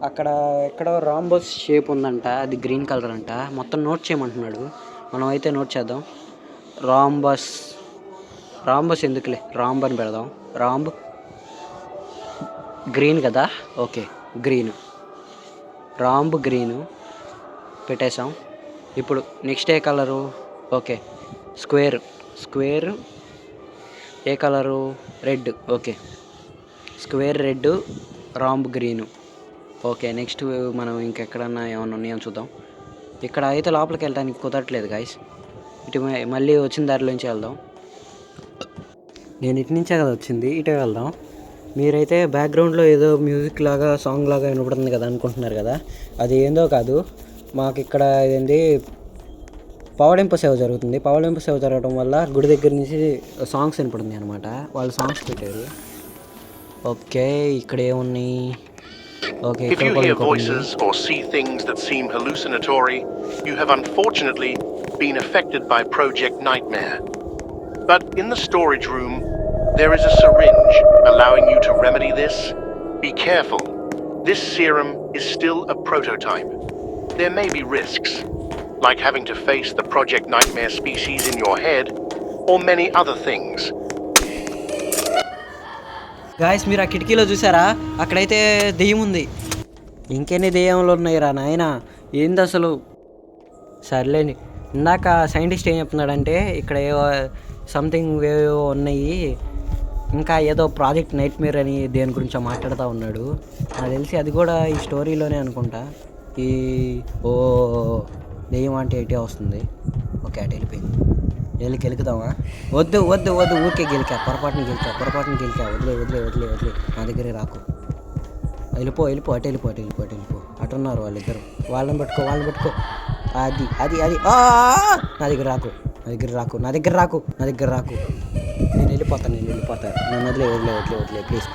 అక్కడ ఎక్కడో రాంబస్ షేప్ ఉందంట, అది గ్రీన్ కలర్ అంట. మొత్తం నోట్ చేయమంటున్నాడు, మనం అయితే నోట్ చేద్దాం. రాంబస్ ఎందుకులే, రాంబ్ అని పెడదాం. రాంబ్ గ్రీన్ కదా, ఓకే గ్రీన్, రాంబ్ గ్రీను పెట్టేసాం. ఇప్పుడు నెక్స్ట్ ఏ కలరు? ఓకే స్క్వేర్ ఏ colour? Red. Okay square red, rhomb green. Okay next మనం ఇంకెక్కడన్నా ఏమన్నా ఉన్నాయో చూద్దాం. ఇక్కడ అయితే లోపలికి వెళ్ళడానికి కుదరట్లేదు గాయస్, ఇటు మళ్ళీ వచ్చిన దారిలోంచి వెళ్దాం. నేను ఇటు నుంచే కదా వచ్చింది, ఇటే వెళ్దాం. మీరైతే బ్యాక్గ్రౌండ్లో ఏదో మ్యూజిక్ లాగా, సాంగ్ లాగా వినపడుతుంది కదా అనుకుంటున్నారు కదా, అది ఏందో కాదు. మాకు ఇక్కడ ఏంది పవళింపు సేవ జరుగుతుంది. పవళింపు సేవ జరగడం వల్ల గుడి దగ్గర నుంచి సాంగ్స్ వినపడుతుంది అనమాట, వాళ్ళు సాంగ్స్ పెట్టారు. ఓకే ఇక్కడ ఏమున్నాయి? Okay If you hear voices or see things that seem hallucinatory, you have unfortunately been affected by Project Nightmare. But in the storage room, there is a syringe allowing you to remedy this. Be careful. This serum is still a prototype. There may be risks, like having to face the Project Nightmare species in your head, or many other things. Guys మీరు ఆ కిటికీలో చూసారా, అక్కడైతే దెయ్యం ఉంది. ఇంకెన్ని దెయ్యంలు ఉన్నాయి రా నాయన, ఏంది అసలు? సర్లేండి. ఇందాక సైంటిస్ట్ ఏం చెప్తున్నాడంటే ఇక్కడ ఏవో సంథింగ్ ఏవో ఉన్నాయి, ఇంకా ఏదో ప్రాజెక్ట్ నైట్ మేర్ అని దేని గురించో మాట్లాడుతూ ఉన్నాడు. నాకు తెలిసి అది కూడా ఈ స్టోరీలోనే అనుకుంటా. దెయ్యం అంటే ఎటే వస్తుంది. ఓకే అటు వెళ్ళిపోయింది, గెలుకుదామా? వద్దు ఊరికే పొరపాటుని గెలికా. వదిలే నా దగ్గరే రాకు. వెళ్ళిపో అటు వెళ్ళిపో. అటున్నారు వాళ్ళిద్దరు, వాళ్ళని పట్టుకో. అది నా దగ్గర రాకు. నేను వెళ్ళిపోతాను. నన్ను వదిలే ప్లీజ్.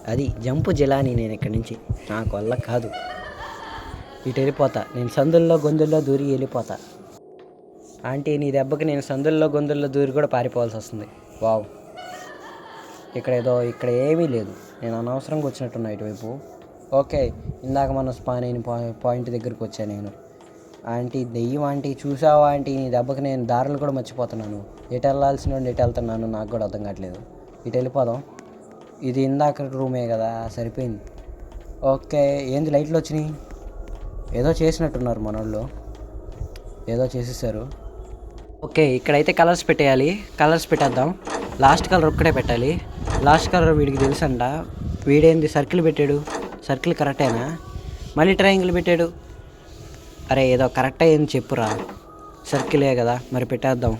అది జంపు జిలాని. నేను ఇక్కడి నుంచి నాకు వల్ల కాదు. ఇటు వెళ్ళిపోతా, నేను సందుల్లో గొంతుల్లో దూరి వెళ్ళిపోతా. ఆంటీ నీ దెబ్బకి నేను సందుల్లో గొంతుల్లో దూరి కూడా పారిపోవాల్సి వస్తుంది. వావ్, ఇక్కడ ఏమీ లేదు, నేను అనవసరంగా వచ్చినట్టున్నా ఇటువైపు. ఓకే ఇందాక మనం స్పాన్ అయిన పాయింట్ దగ్గరికి వచ్చాను నేను. ఆంటీ దెయ్యం ఆంటీ, చూసావా ఆంటీ, నీ దెబ్బకి నేను దారులు కూడా మర్చిపోతున్నాను. ఎటు వెళ్ళాల్సిన ఎటు వెళ్తున్నాను నాకు కూడా అర్థం కావట్లేదు. ఇటు వెళ్ళిపోదాం. ఇది ఇందాక రూమే కదా, సరిపోయింది. ఓకే ఏంది లైట్లు వచ్చినాయి? ఏదో చేసినట్టున్నారు మనోళ్ళు, ఏదో చేసేసారు. ఓకే, ఇక్కడైతే కలర్స్ పెట్టేయాలి. కలర్స్ పెట్టేద్దాం. లాస్ట్ కలర్ ఒక్కటే పెట్టాలి. లాస్ట్ కలర్ వీడికి తెలుసంట. వీడేంది సర్కిల్ పెట్టాడు? సర్కిల్ కరెక్టేనా? మళ్ళీ ట్రయాంగిల్ పెట్టాడు. అరే ఏదో కరెక్ట్ అయ్యింది చెప్పురా. సర్కిలే కదా మరి, పెట్టేద్దాం.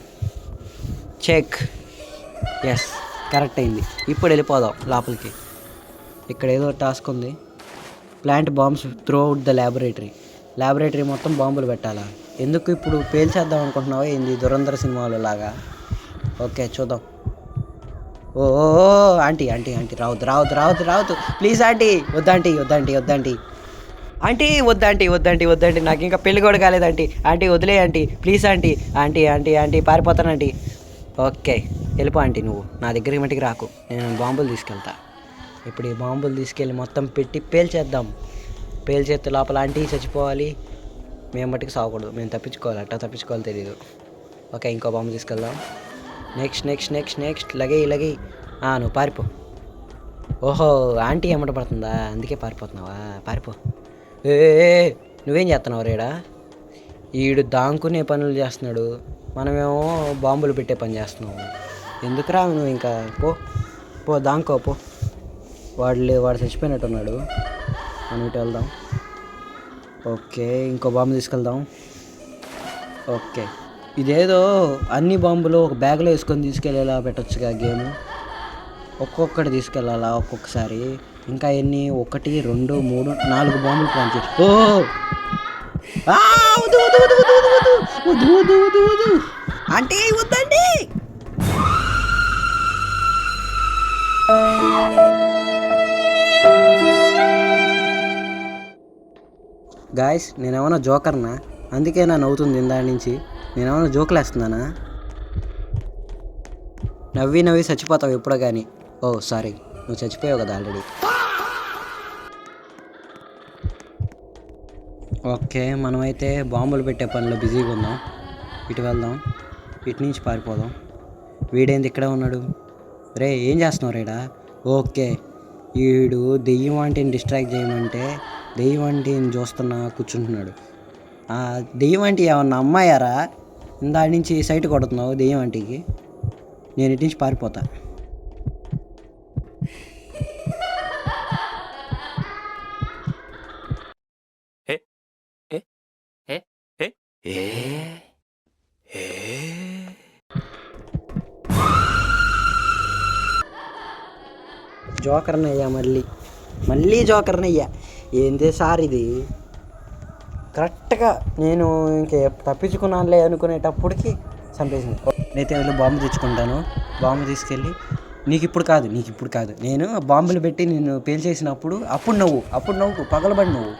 చెక్. ఎస్, కరెక్ట్ అయింది. ఇప్పుడు వెళ్ళిపోదాం లోపలికి. ఇక్కడ ఏదో టాస్క్ ఉంది. Plant bombs throughout the laboratory మొత్తం బాంబులు పెట్టాలా? ఎందుకు ఇప్పుడు పేల్చేద్దాం అనుకుంటున్నావా ఏంది దురంధర సినిమాలో లాగా? ఓకే చూద్దాం. ఓ ఆంటీ ఆంటీ ఆంటీ రావద్దు ప్లీజ్ ఆంటీ. వద్దంటీ ఆంటీ వద్దంటీ నాకు ఇంకా పెళ్ళి కూడా కాలేదంటీ. ఆంటీ వదిలే ఆంటీ ప్లీజ్ ఆంటీ. ఆంటీ పారిపోతాను ఆంటీ. ఓకే వెళ్ళిపో ఆంటీ, నువ్వు నా దగ్గరికి మట్టికి రాకు. నేను బాంబులు తీసుకెళ్తా. ఇప్పుడు ఈ బాంబులు తీసుకెళ్ళి మొత్తం పెట్టి పేల్చేద్దాం. పేల్చేస్తే లోపల ఆంటీ చచ్చిపోవాలి, మేము మట్టికి సాగకూడదు. మేము తప్పించుకోవాలి. అట్టా తప్పించుకోవాలి తెలీదు. ఓకే ఇంకో బాంబు తీసుకెళ్దాం. నెక్స్ట్ లగేయి. నువ్వు పారిపో. ఓహో ఆంటీ ఎమ్మట పడుతుందా, అందుకే పారిపోతున్నావా? పారిపో. ఏ నువ్వేం చేస్తున్నావు రేడా? ఈడు దాంకునే పనులు చేస్తున్నాడు, మనమేమో బాంబులు పెట్టే పని చేస్తున్నావు. ఎందుకురా నువ్వు ఇంకా పో దాంకో పో. వాడు చచ్చిపోయినట్టున్నాడు. మనం ఇటు వెళ్దాం. ఓకే ఇంకో బాంబు తీసుకెళ్దాం. ఓకే ఇదేదో అన్ని బాంబులు ఒక బ్యాగ్లో వేసుకొని తీసుకెళ్ళేలా పెట్టచ్చుగా గేము. ఒక్కొక్కటి తీసుకెళ్ళాలా ఒక్కొక్కసారి. ఇంకా ఎన్ని? 1 2 3 4 బాంబులు ప్లాన్ చేసి. వద్దు అంటే వద్దండి. గాయస్ నేనేమన్నా జోకర్నా? అందుకే నా నవ్వుతుంది ఇందాడి నుంచి. నేనేమన్నా జోకులు వేస్తున్నానా? నవ్వి చచ్చిపోతావు ఎప్పుడో కానీ. ఓ సారీ, నువ్వు చచ్చిపోయావు కదా ఆల్రెడీ. ఓకే మనమైతే బాంబులు పెట్టే పనిలో బిజీగా ఉందాం. ఇటు వెళ్దాం, ఇటు నుంచి పారిపోదాం. వీడేంది ఇక్కడే ఉన్నాడు? రే ఏం చేస్తున్నావు రేడా? ఓకే వీడు దెయ్యం ఆంటీని డిస్ట్రాక్ట్ చేయమంటే దెయ్యం ఆంటీని చూస్తున్నా కూర్చుంటున్నాడు. దెయ్యం ఆంటీ ఏమన్నా అమ్మాయారా? ఇందాడి నుంచి సైట్ కొడుతున్నావు దెయ్యం ఆంటీకి. నేను ఇటు నుంచి పారిపోతా. జోకర్నయ్యా మళ్ళీ జోకర్నయ్యా. ఏంది సార్ ఇది? కరెక్ట్గా నేను ఇంకే తప్పించుకున్నానులే అనుకునేటప్పటికి చంపేసింది. నేనైతే వెళ్ళి బాంబు తెచ్చుకుంటాను. బాంబు తీసుకెళ్ళి నీకు ఇప్పుడు కాదు నేను బాంబులు పెట్టి నేను పేల్చేసినప్పుడు అప్పుడు నవ్వు పగలబడి నువ్వు.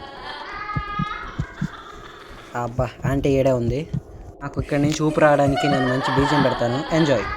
అబ్బా అంటే ఏడే ఉంది. నాకు ఇక్కడి నుంచి ఊపు రావడానికి నేను మంచి బీజం పెడతాను. ఎంజాయ్.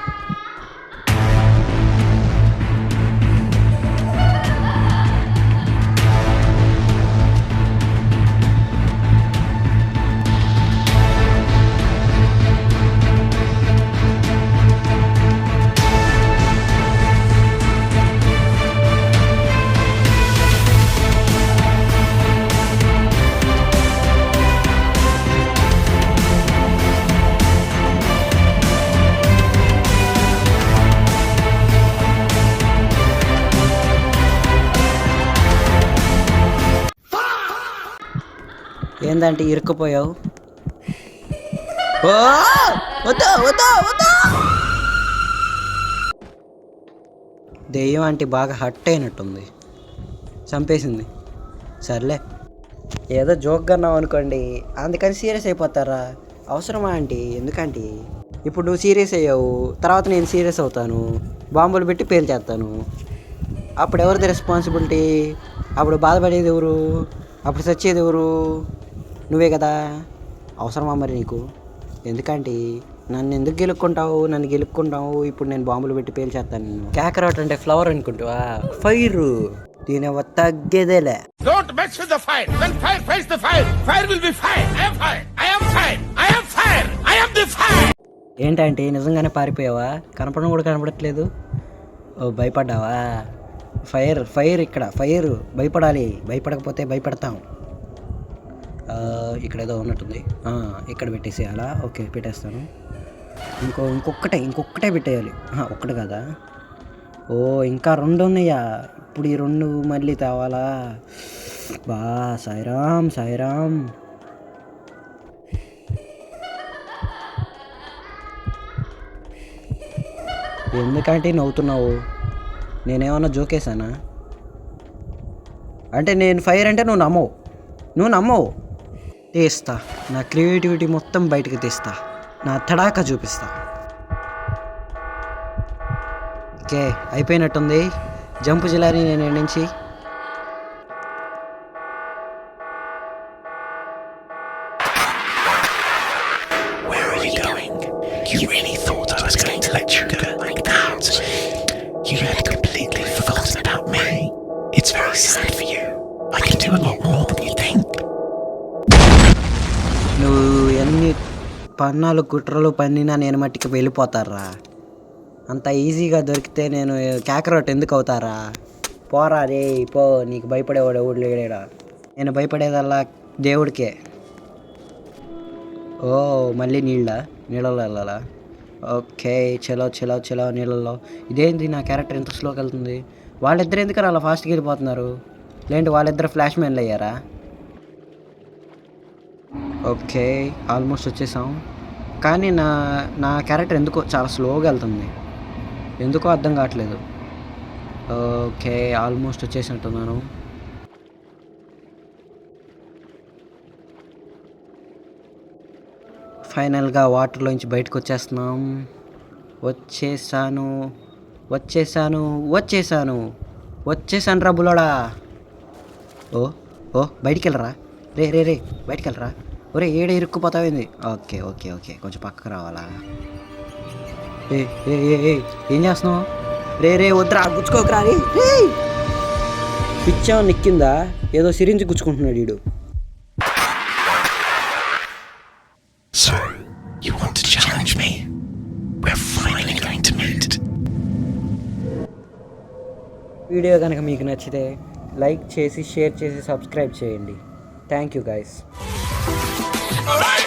ఏందంటే ఇరుక్కుపోయావు? దెయ్యం అంటే బాగా హట్ అయినట్టుంది, చంపేసింది. సర్లే ఏదో జోక్గా అన్నావు అనుకోండి, అందుకని సీరియస్ అయిపోతారా? అవసరమా ఆంటీ? ఎందుకంటే ఇప్పుడు నువ్వు సీరియస్ అయ్యావు, తర్వాత నేను సీరియస్ అవుతాను, బాంబులు పెట్టి పేల్చేస్తాను. అప్పుడు ఎవరిది రెస్పాన్సిబిలిటీ? అప్పుడు బాధపడేది ఎవరు? అప్పుడు చచ్చేది ఎవరు? నువ్వే కదా. అవసరమా మరి నీకు? ఎందుకంటే నన్ను గెలుక్కుంటావు. ఇప్పుడు నేను బాంబులు పెట్టి పేల్చేస్తాను నిన్ను. క్యాకరాట్ అంటే ఫ్లవర్ అనుకుంటావా? ఫైర్ దీని తగ్గేదేలే. Don't mess with the fire. When fire fights the fire, fire will be fire. I am fire. I am fire. I am fire. I am the fire. ఏంటంటే నిజంగానే పారిపోయావా? కనపడడం కూడా కనపడట్లేదు. ఓ భయపడ్డావా? ఫైర్ ఇక్కడ ఫైర్. భయపడాలి, భయపడకపోతే భయపడతాం. ఇక్కడ ఏదో ఉన్నట్టుంది, ఇక్కడ పెట్టేసేయాలా? ఓకే పెట్టేస్తాను. ఇంకొక్కటే పెట్టేయాలి. ఒక్కటి కదా. ఓ ఇంకా 2 ఉన్నాయా? ఇప్పుడు ఈ 2 మళ్ళీ తేవాలా? బా సాయిరామ్. ఎందుకంటే నవ్వుతున్నావు? నేనేమన్నా జోకేసానా? అంటే నేను ఫైర్ అంటే నువ్వు నమ్మవు. తీస్తా, నా క్రియేటివిటీ మొత్తం బయటకు తీస్తా, నా తడాకా చూపిస్తా. ఓకే అయిపోయినట్టుంది. జంపు జిలాని నేను నుంచి. Where are you going? You really thought I was going to let you go like that? You had completely forgotten about me. It's very sad for you. I can do a lot more than you think. నువ్వు ఎన్ని పన్నాలు కుట్రలు పన్నినా నేను మట్టికి వెళ్ళిపోతారా? అంత ఈజీగా దొరికితే నేను క్యాకరోట్ ఎందుకు అవుతారా? పోరా రే పో, నీకు భయపడేవాడు ఎవడు లేడా? నేను భయపడేదల్లా దేవుడికే. ఓ మళ్ళీ నీళ్ళలో వెళ్ళాలా? ఓకే చలో నీళ్ళల్లో. ఇదేంటి నా క్యారెక్టర్ ఎంత స్లోకి వెళ్తుంది? వాళ్ళిద్దరు ఎందుకని అలా ఫాస్ట్గా వెళ్ళిపోతున్నారు? లేదంటే వాళ్ళిద్దరు ఫ్లాష్ మ్యాన్లు అయ్యారా? ఓకే ఆల్మోస్ట్ వచ్చేసాం. కానీ నా క్యారెక్టర్ ఎందుకో చాలా స్లోగా వెళ్తుంది, ఎందుకో అర్థం కావట్లేదు. ఓకే ఆల్మోస్ట్ వచ్చేసినట్టున్నాను. ఫైనల్గా వాటర్లోంచి బయటకు వచ్చేస్తున్నాం. వచ్చేసాను రా బులోడా. ఓ బయటికి వెళ్ళరా రే బయటికి వెళ్ళరా. ఒరే ఏడ ఇరుక్కుపోతావేంది? ఓకే కొంచెం పక్కకు రావాలా? ఏం చేస్తున్నావు? రే వద్దురా, గుచ్చుకోకరా. రే పిచ్చా నిక్కిందా? ఏదో సిరించి గుచ్చుకుంటున్నాడు వీడు. So, you want to challenge me? We're finally going to meet. Video కనుక మీకు నచ్చితే లైక్ చేసి, షేర్ చేసి, సబ్స్క్రైబ్ చేయండి. Thank you guys. Right.